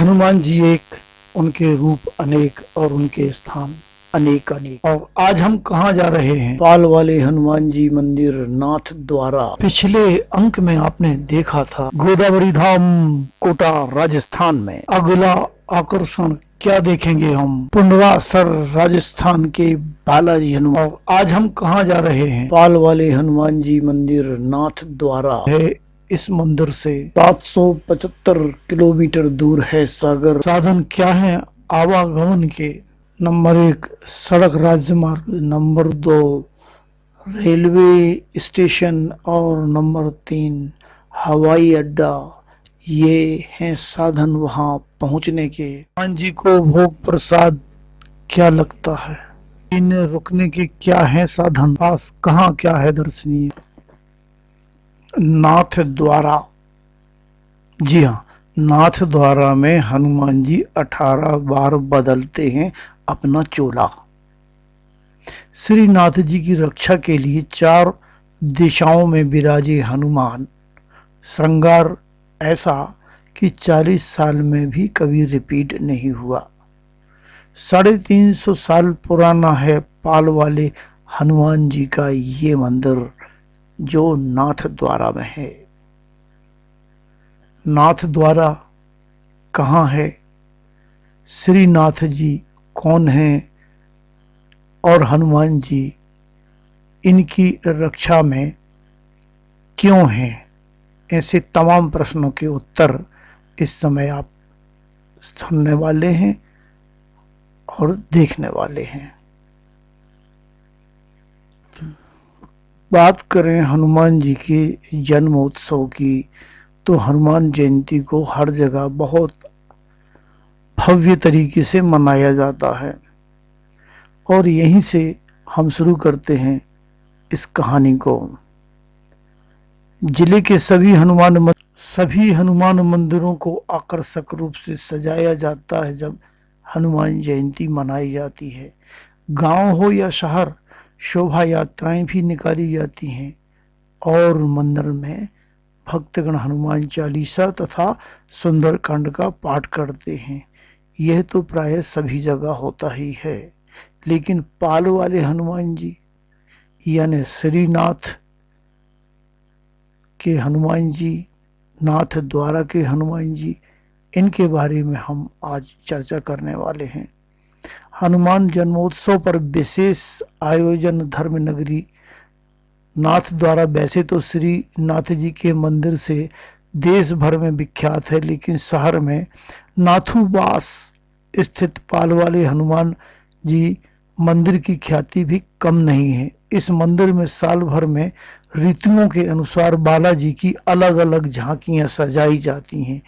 हनुमान जी एक, उनके रूप अनेक और उनके स्थान अनेक अनेक। और आज हम कहाँ जा रहे हैं? पाल वाले हनुमान जी मंदिर, नाथ द्वारा। पिछले अंक में आपने देखा था गोदावरी धाम, कोटा, राजस्थान में। अगला आकर्षण क्या देखेंगे हम? पुंडवासर, राजस्थान के बालाजी हनुमान। और आज हम कहाँ जा रहे हैं? पाल वाले हनुमान जी मंदिर, नाथ द्वारा है। इस मंदिर से 775 किलोमीटर दूर है सागर। साधन क्या है आवागमन के? नंबर 1 सड़क राज्य मार्ग, नंबर 2 रेलवे स्टेशन और नंबर 3 हवाई अड्डा। ये हैं साधन वहां पहुंचने के। हनुमान जी को भोग प्रसाद क्या लगता है? इन रुकने के क्या है साधन? पास कहाँ क्या है दर्शनीय? नाथ द्वारा। जी हाँ, नाथ द्वारा में हनुमान जी 18 बार बदलते हैं अपना चोला। श्रीनाथ जी की रक्षा के लिए 4 दिशाओं में विराजे हनुमान। श्रृंगार ऐसा कि 40 साल में भी कभी रिपीट नहीं हुआ। 350 साल पुराना है पाल वाले हनुमान जी का ये मंदिर, जो नाथ द्वारा में है। नाथ द्वारा कहाँ है? श्रीनाथ जी कौन हैं और हनुमान जी इनकी रक्षा में क्यों हैं? ऐसे तमाम प्रश्नों के उत्तर इस समय आप सुनने वाले हैं और देखने वाले हैं। बात करें हनुमान जी के जन्मोत्सव की, तो हनुमान जयंती को हर जगह बहुत भव्य तरीके से मनाया जाता है। और यहीं से हम शुरू करते हैं इस कहानी को। जिले के सभी हनुमान मंदिरों को आकर्षक रूप से सजाया जाता है जब हनुमान जयंती मनाई जाती है। गांव हो या शहर, शोभा यात्राएं भी निकाली जाती हैं और मंदिर में भक्तगण हनुमान चालीसा तथा सुंदरकांड का पाठ करते हैं। यह तो प्राय सभी जगह होता ही है, लेकिन पाल वाले हनुमान जी यानी श्रीनाथ के हनुमान जी, नाथ द्वारा के हनुमान जी, इनके बारे में हम आज चर्चा करने वाले हैं। हनुमान जन्मोत्सव पर विशेष आयोजन धर्म नगरी नाथ द्वारा वैसे तो श्री नाथ जी के मंदिर से देश भर में विख्यात है, लेकिन शहर में नाथुवास स्थित पाल वाले हनुमान जी मंदिर की ख्याति भी कम नहीं है। इस मंदिर में साल भर में ऋतुओं के अनुसार बालाजी की अलग अलग झांकियां सजाई जाती हैं।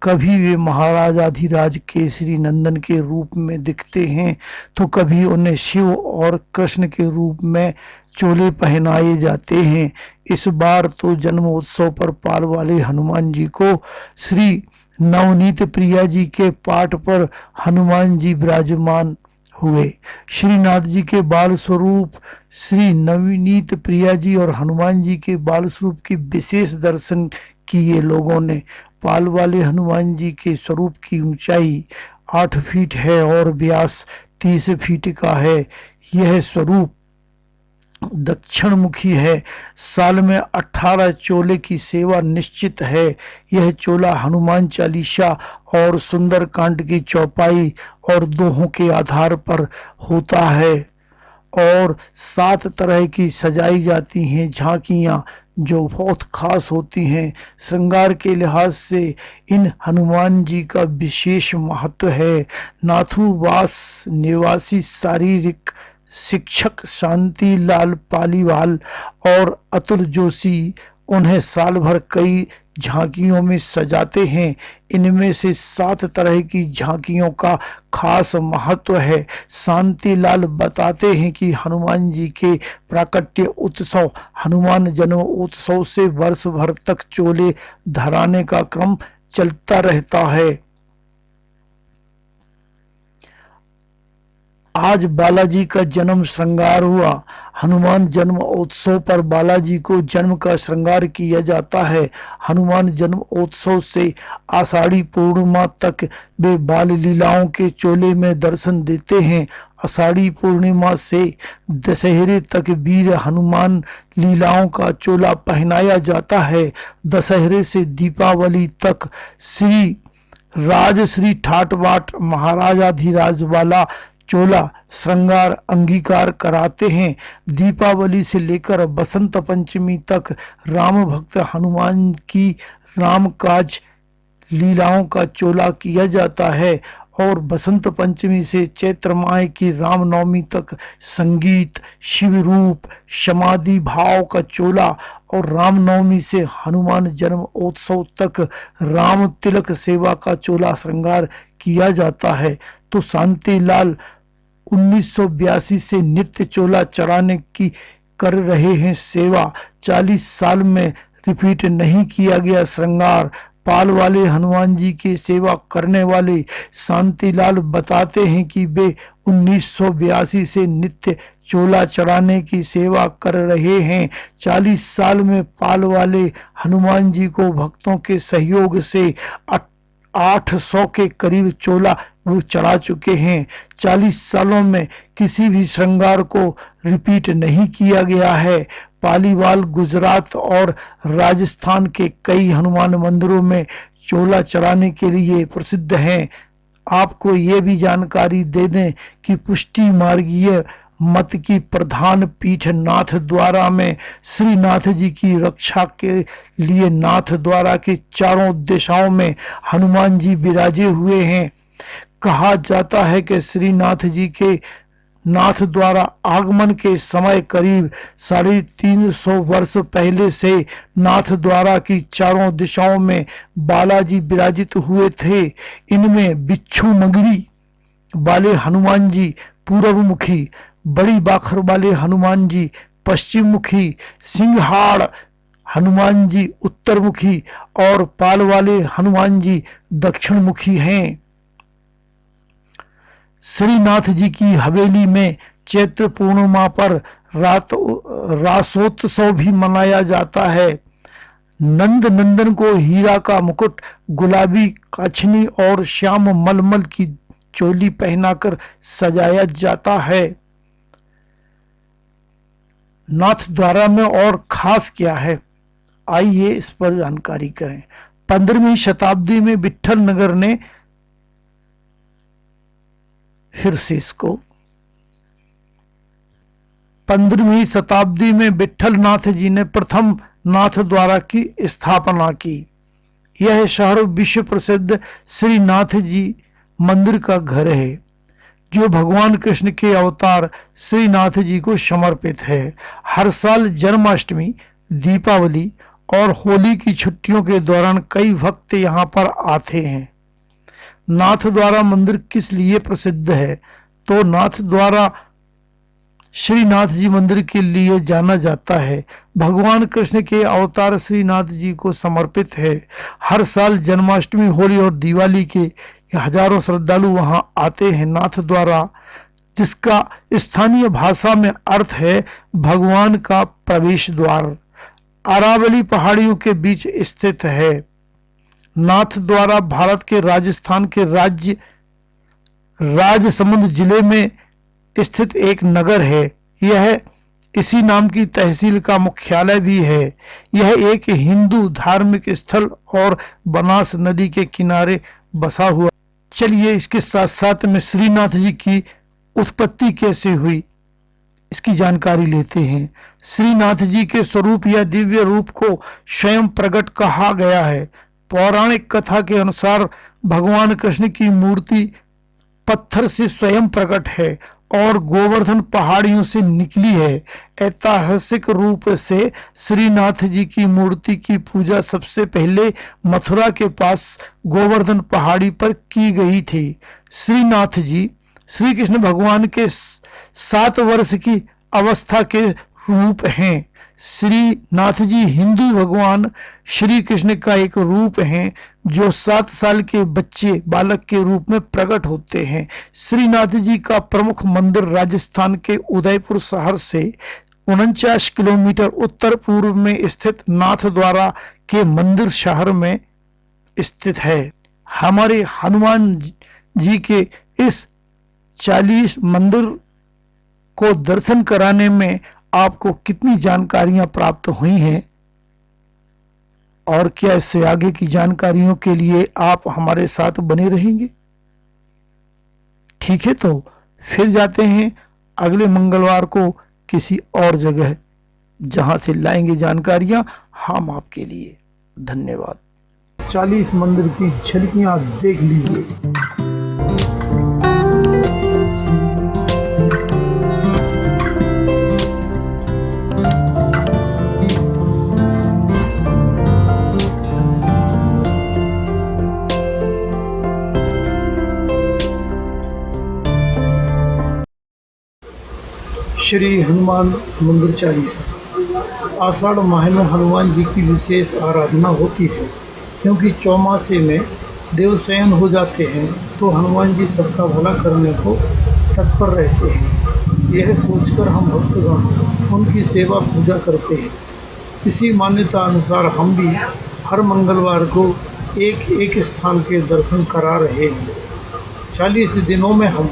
कभी वे महाराजाधिराज केसरी नंदन के रूप में दिखते हैं, तो कभी उन्हें शिव और कृष्ण के रूप में चोले पहनाए जाते हैं। इस बार तो जन्मोत्सव पर पाल वाले हनुमान जी को श्री नवनीत प्रिया जी के पाठ पर हनुमान जी विराजमान हुए। श्रीनाथ जी के बाल स्वरूप श्री नवनीत प्रिया जी और हनुमान जी के बाल स्वरूप के विशेष दर्शन किए लोगों ने। पाल वाले हनुमान जी के स्वरूप की ऊंचाई 8 फीट है और व्यास 30 फीट का है। यह स्वरूप दक्षिण मुखी है। साल में 18 चोले की सेवा निश्चित है। यह चोला हनुमान चालीसा और सुंदरकांड की चौपाई और दोहों के आधार पर होता है और 7 तरह की सजाई जाती हैं झांकियां, जो बहुत खास होती हैं। श्रृंगार के लिहाज से इन हनुमान जी का विशेष महत्व है। नाथुवास निवासी शारीरिक शिक्षक शांति लाल पालीवाल और अतुल जोशी उन्हें साल भर कई झांकियों में सजाते हैं। इनमें से 7 तरह की झांकियों का खास महत्व है। शांतिलाल बताते हैं कि हनुमान जी के प्राकट्य उत्सव हनुमान जन्म उत्सव से वर्ष भर तक चोले धराने का क्रम चलता रहता है। आज बालाजी का जन्म श्रृंगार हुआ। हनुमान जन्म उत्सव पर बालाजी को जन्म का श्रृंगार किया जाता है। हनुमान जन्म उत्सव से आषाढ़ी पूर्णिमा तक वे बाल लीलाओं के चोले में दर्शन देते हैं। आषाढ़ी पूर्णिमा से दशहरे तक वीर हनुमान लीलाओं का चोला पहनाया जाता है। दशहरे से दीपावली तक श्री ठाट बाट महाराजाधिराज वाला चोला श्रृंगार अंगीकार कराते हैं। दीपावली से लेकर बसंत पंचमी तक राम भक्त हनुमान की राम काज लीलाओं का चोला किया जाता है और बसंत पंचमी से चैत्र माह की रामनवमी तक संगीत, शिव रूप, समाधि भाव का चोला और रामनवमी से हनुमान जन्म उत्सव तक राम तिलक सेवा का चोला श्रृंगार किया जाता है। तो शांतिलाल 1982 से नित्य चोला चढ़ाने की कर रहे हैं सेवा। 40 साल में रिपीट नहीं किया गया श्रृंगार। पाल वाले हनुमान जी की सेवा करने वाले शांतिलाल बताते हैं कि वे 1982 से नित्य चोला चढ़ाने की सेवा कर रहे हैं। 40 साल में पाल वाले हनुमान जी को भक्तों के सहयोग से 800 के करीब चोला वो चढ़ा चुके हैं। 40 सालों में किसी भी श्रृंगार को रिपीट नहीं किया गया है। पालीवाल गुजरात और राजस्थान के कई हनुमान मंदिरों में चोला चढ़ाने के लिए प्रसिद्ध हैं। आपको ये भी जानकारी दे दें कि पुष्टि मार्गीय मत की प्रधान पीठ नाथ द्वारा में श्रीनाथ जी की रक्षा के लिए नाथ द्वारा के चारों दिशाओं में हनुमान जी विराजे हुए हैं। कहा जाता है कि श्रीनाथ जी के नाथ द्वारा आगमन के समय करीब 350 वर्ष पहले से नाथ द्वारा की चारों दिशाओं में बालाजी विराजित हुए थे। इनमें बिच्छू नगरी वाले हनुमान जी पूर्व मुखी, बड़ी बाखर वाले हनुमान जी पश्चिम मुखी, सिंहाड़ हनुमान जी उत्तर मुखी और पाल वाले हनुमान जी दक्षिण मुखी हैं। श्रीनाथ जी की हवेली में चैत्र पूर्णिमा पर रासोत्सव भी मनाया जाता है। नंद नंदन को हीरा का मुकुट, गुलाबी काछनी और श्याम मलमल की चोली पहनाकर सजाया जाता है। नाथ द्वारा में और खास क्या है, आइए इस पर जानकारी करें। 15वीं शताब्दी में विट्ठल नगर ने फिर से इसको 15वीं शताब्दी में विट्ठल नाथ जी ने प्रथम नाथ द्वारा की स्थापना की। यह शहर विश्व प्रसिद्ध श्रीनाथ जी मंदिर का घर है, जो भगवान कृष्ण के अवतार श्रीनाथ जी को समर्पित है। हर साल जन्माष्टमी, दीपावली और होली की छुट्टियों के दौरान कई भक्त यहाँ पर आते हैं। नाथ द्वारा मंदिर किस लिए प्रसिद्ध है, तो नाथ द्वारा श्रीनाथ जी मंदिर के लिए जाना जाता है। भगवान कृष्ण के अवतार श्रीनाथ जी को समर्पित है। हर साल जन्माष्टमी, होली और दिवाली के हजारों श्रद्धालु वहां आते हैं। नाथ द्वारा, जिसका स्थानीय भाषा में अर्थ है भगवान का प्रवेश द्वार, अरावली पहाड़ियों के बीच स्थित है। नाथ द्वारा भारत के राजस्थान के राजसमंद जिले में स्थित एक नगर है। यह इसी नाम की तहसील का मुख्यालय भी है। यह एक हिंदू धार्मिक स्थल और बनास नदी के किनारे बसा हुआ। चलिए इसके साथ साथ में श्रीनाथ जी की उत्पत्ति कैसे हुई इसकी जानकारी लेते हैं। श्रीनाथ जी के स्वरूप या दिव्य रूप को स्वयं प्रकट कहा गया है। पौराणिक कथा के अनुसार भगवान कृष्ण की मूर्ति पत्थर से स्वयं प्रकट है और गोवर्धन पहाड़ियों से निकली है। ऐतिहासिक रूप से श्रीनाथ जी की मूर्ति की पूजा सबसे पहले मथुरा के पास गोवर्धन पहाड़ी पर की गई थी। श्रीनाथ जी श्री कृष्ण भगवान के 7 वर्ष की अवस्था के रूप हैं। श्रीनाथ जी हिंदू भगवान श्री कृष्ण का एक रूप हैं जो 7 साल के बच्चे बालक के रूप में प्रकट होते हैं। श्रीनाथ जी का प्रमुख मंदिर राजस्थान के उदयपुर शहर से 49 किलोमीटर उत्तर पूर्व में स्थित नाथद्वारा के मंदिर शहर में स्थित है। हमारे हनुमान जी के इस 40 मंदिर को दर्शन कराने में आपको कितनी जानकारियां प्राप्त हुई हैं और क्या इससे आगे की जानकारियों के लिए आप हमारे साथ बने रहेंगे? ठीक है, तो फिर जाते हैं अगले मंगलवार को किसी और जगह जहां से लाएंगे जानकारियां हम आपके लिए। धन्यवाद। 40 मंदिर की झलकियां देख लीजिए। श्री हनुमान मंदिर चालीसा। आषाढ़ माह में हनुमान जी की विशेष आराधना होती है, क्योंकि चौमासे में देव शयन हो जाते हैं तो हनुमान जी सबका भला करने को तत्पर रहते हैं। यह सोचकर हम भक्तगण उनकी सेवा पूजा करते हैं। इसी मान्यता अनुसार हम भी हर मंगलवार को एक एक स्थान के दर्शन करा रहे हैं। 40 दिनों में हम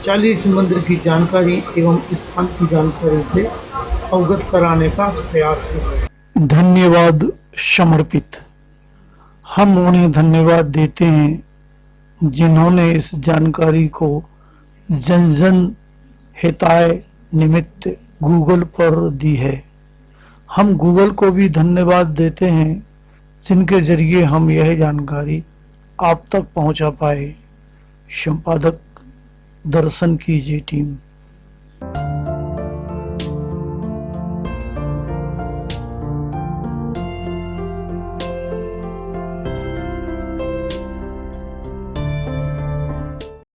40 मंदिर की जानकारी एवं स्थान की जानकारी से अवगत कराने का प्रयास कर रहे हैं। धन्यवाद समर्पित। हम उन्हें धन्यवाद देते हैं जिन्होंने इस जानकारी को जन जन हिताय निमित्त गूगल पर दी है। हम गूगल को भी धन्यवाद देते हैं जिनके जरिए हम यह जानकारी आप तक पहुंचा पाए। संपादक दर्शन कीजिए टीम।